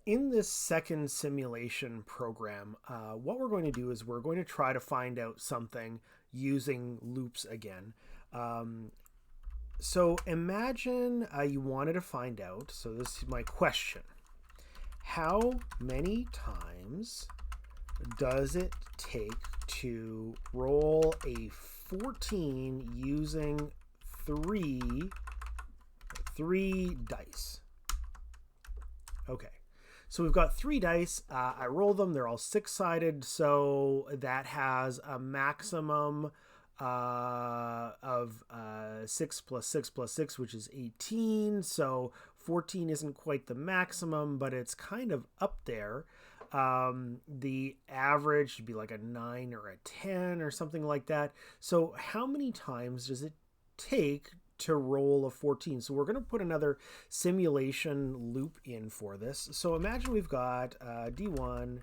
in this second simulation program, what we're going to do is we're going to try to find out something using loops again. Um, so imagine you wanted to find out, so this is my question. How many times does it take to roll a 14 using three dice? Okay. So we've got three dice. I roll them. They're all six-sided. So that has a maximum of 6 plus 6 plus 6, which is 18. So 14 isn't quite the maximum, but it's kind of up there. The average should be like a 9 or a 10 or something like that. So how many times does it take to roll a 14? So we're going to put another simulation loop in for this. So imagine we've got D1,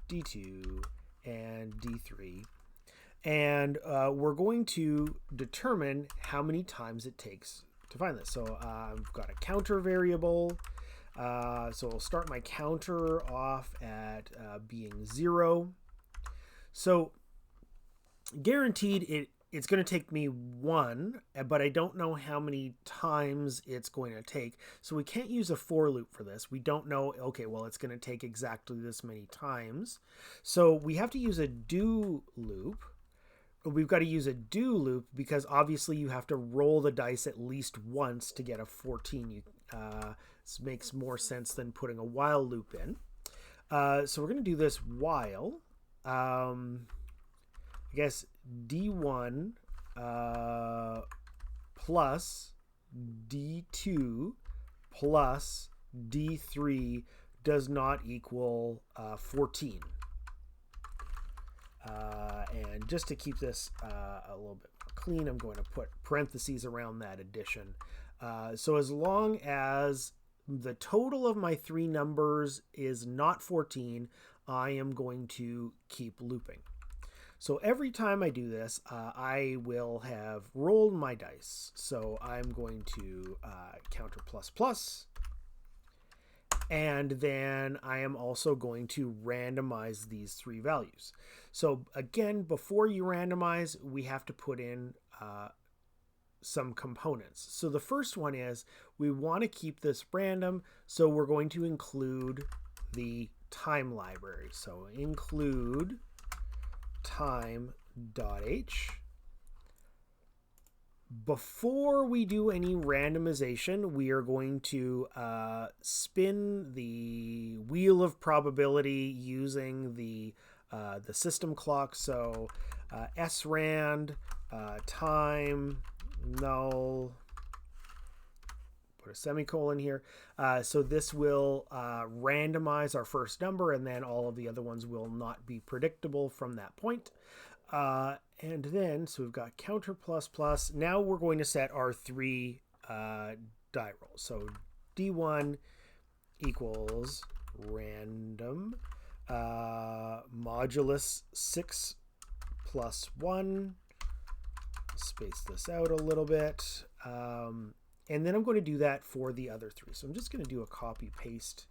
D2, and D3. And we're going to determine how many times it takes to find this. So I've got a counter variable. So I'll start my counter off at being 0. So guaranteed it's going to take me 1, but I don't know how many times it's going to take. So we can't use a for loop for this. We don't know, okay, well, it's going to take exactly this many times. So we have to use a do loop. We've got to use a do loop because obviously you have to roll the dice at least once to get a 14. This makes more sense than putting a while loop in. So we're going to do this while. I guess D1 plus D2 plus D3 does not equal 14. And just to keep this a little bit clean, I'm going to put parentheses around that addition. So as long as the total of my three numbers is not 14, I am going to keep looping. So every time I do this, I will have rolled my dice. So I'm going to counter plus plus. And then I am also going to randomize these three values. So again, before you randomize, we have to put in some components. So the first one is we want to keep this random. So we're going to include the time library. So include time.h. Before we do any randomization, we are going to spin the wheel of probability using the system clock. So srand time null, put a semicolon here. So this will randomize our first number, and then all of the other ones will not be predictable from that point. And then, so we've got counter plus plus. Now we're going to set our three die rolls. So D1 equals random modulus 6 plus 1. Space this out a little bit. And then I'm going to do that for the other three. So I'm just going to do a copy paste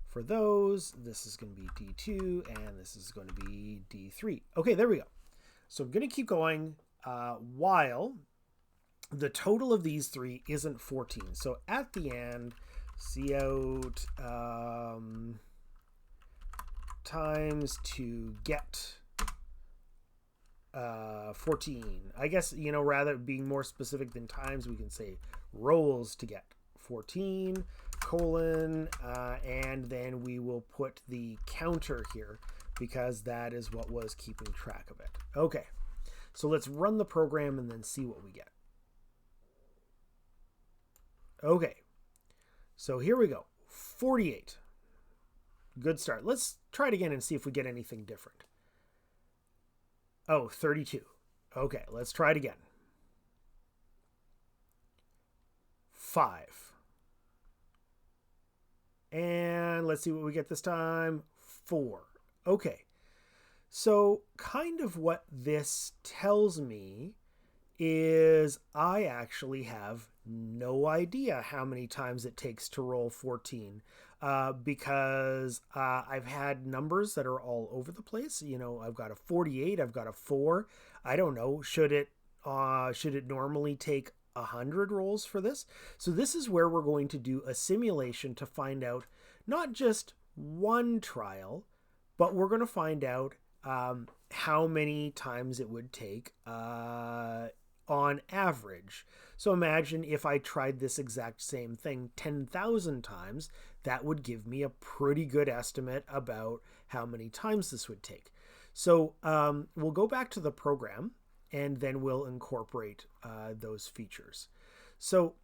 for those. This is going to be D2 and this is going to be D3. Okay, there we go. So I'm going to keep going while the total of these three isn't 14. So at the end, cout times to get 14. I guess, rather being more specific than times, we can say rolls to get 14 colon, and then we will put the counter here because that is what was keeping track of it. Okay, so let's run the program and then see what we get. Okay, so here we go. 48. Good start. Let's try it again and see if we get anything different. Oh, 32. Okay, let's try it again. 5. And let's see what we get this time. 4. Okay. So kind of what this tells me is I actually have no idea how many times it takes to roll 14 because I've had numbers that are all over the place. You know, I've got a 48, I've got a 4. I don't know. Should it normally take 100 rolls for this? So this is where we're going to do a simulation to find out not just one trial, but we're going to find out how many times it would take on average. So imagine if I tried this exact same thing 10,000 times, that would give me a pretty good estimate about how many times this would take. So we'll go back to the program and then we'll incorporate those features. So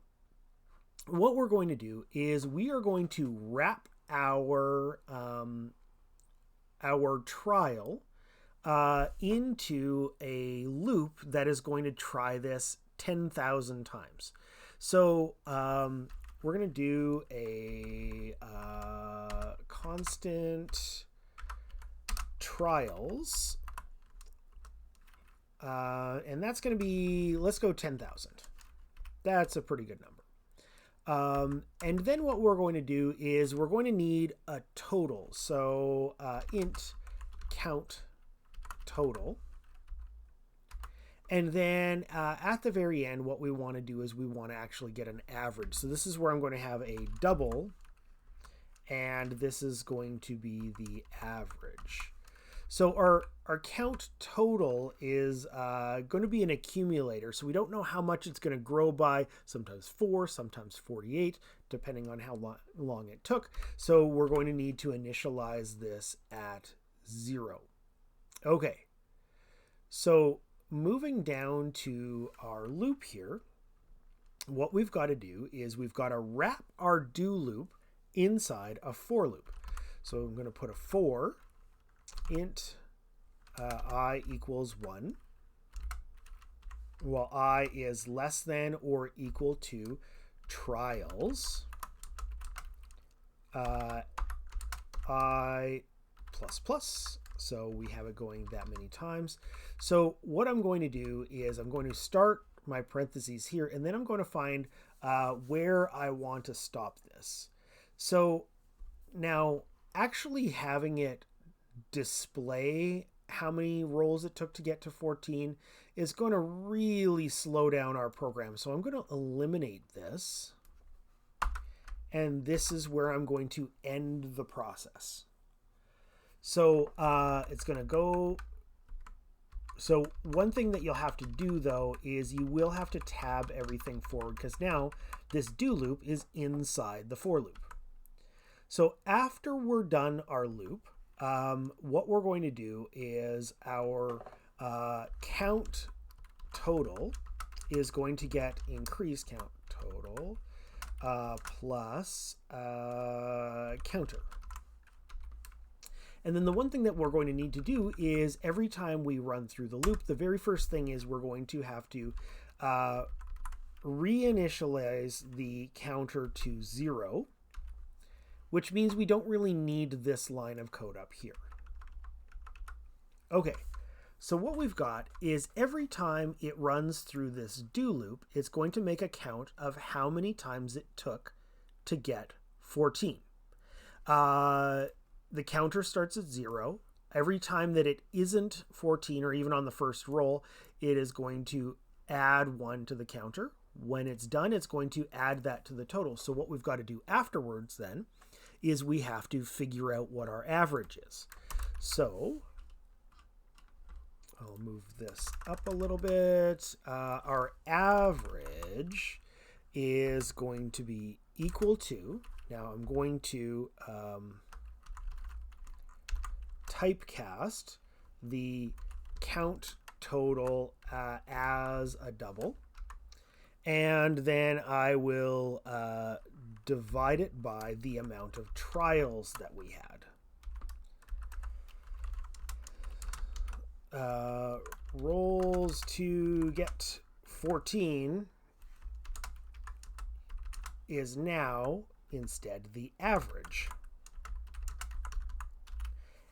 what we're going to do is we are going to wrap our trial into a loop that is going to try this 10,000 times. So we're going to do a constant trials, and that's going to be, let's go 10,000. That's a pretty good number. And then what we're going to do is we're going to need a total. So int count total. And then at the very end, what we want to do is we want to actually get an average. So this is where I'm going to have a double, and this is going to be the average. So our count total is going to be an accumulator. So we don't know how much it's going to grow by, sometimes 4, sometimes 48, depending on how long it took. So we're going to need to initialize this at 0. Okay, so moving down to our loop here, what we've got to do is we've got to wrap our do loop inside a for loop. So I'm going to put a for int I equals 1, while I is less than or equal to trials I plus plus. So we have it going that many times. So what I'm going to do is I'm going to start my parentheses here, and then I'm going to find where I want to stop this. So now actually having it display how many rolls it took to get to 14 is going to really slow down our program. So I'm going to eliminate this, and this is where I'm going to end the process. So it's going to go. So one thing that you'll have to do though is you will have to tab everything forward, because now this do loop is inside the for loop. So after we're done our loop, what we're going to do is our count total is going to get increased count total plus counter. And then the one thing that we're going to need to do is every time we run through the loop, the very first thing is we're going to have to reinitialize the counter to 0, which means we don't really need this line of code up here. Okay, so what we've got is every time it runs through this do loop, it's going to make a count of how many times it took to get 14. The counter starts at 0. Every time that it isn't 14, or even on the first roll, it is going to add 1 to the counter. When it's done, it's going to add that to the total. So what we've got to do afterwards then is we have to figure out what our average is. So I'll move this up a little bit. Our average is going to be equal to, now I'm going to typecast the count total as a double, and then I will divide it by the amount of trials that we had. Rolls to get 14 is now instead the average.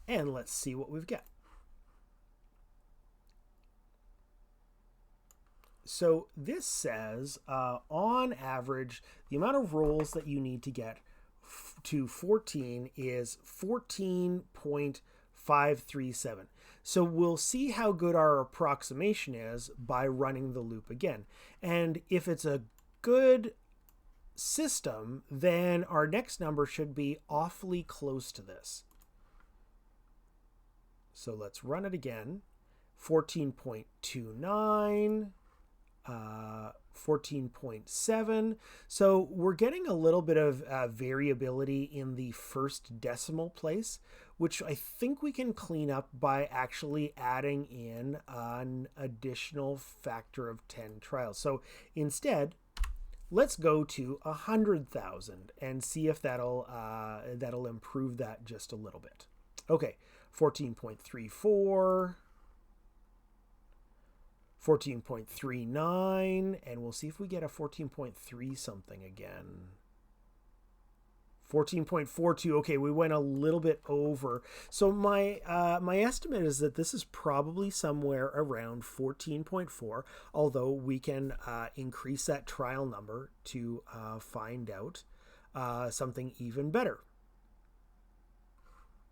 And let's see what we've got. So this says, on average, the amount of rolls that you need to get to 14 is 14.537. So we'll see how good our approximation is by running the loop again. And if it's a good system, then our next number should be awfully close to this. So let's run it again. 14.29, 14.7. So we're getting a little bit of variability in the first decimal place, which I think we can clean up by actually adding in an additional factor of 10 trials. So instead, let's go to 100,000 and see if that'll improve that just a little bit. Okay, 14.34, 14.39, and we'll see if we get a 14.3 something again. 14.42. Okay, we went a little bit over. So my estimate is that this is probably somewhere around 14.4, although we can increase that trial number to find out something even better.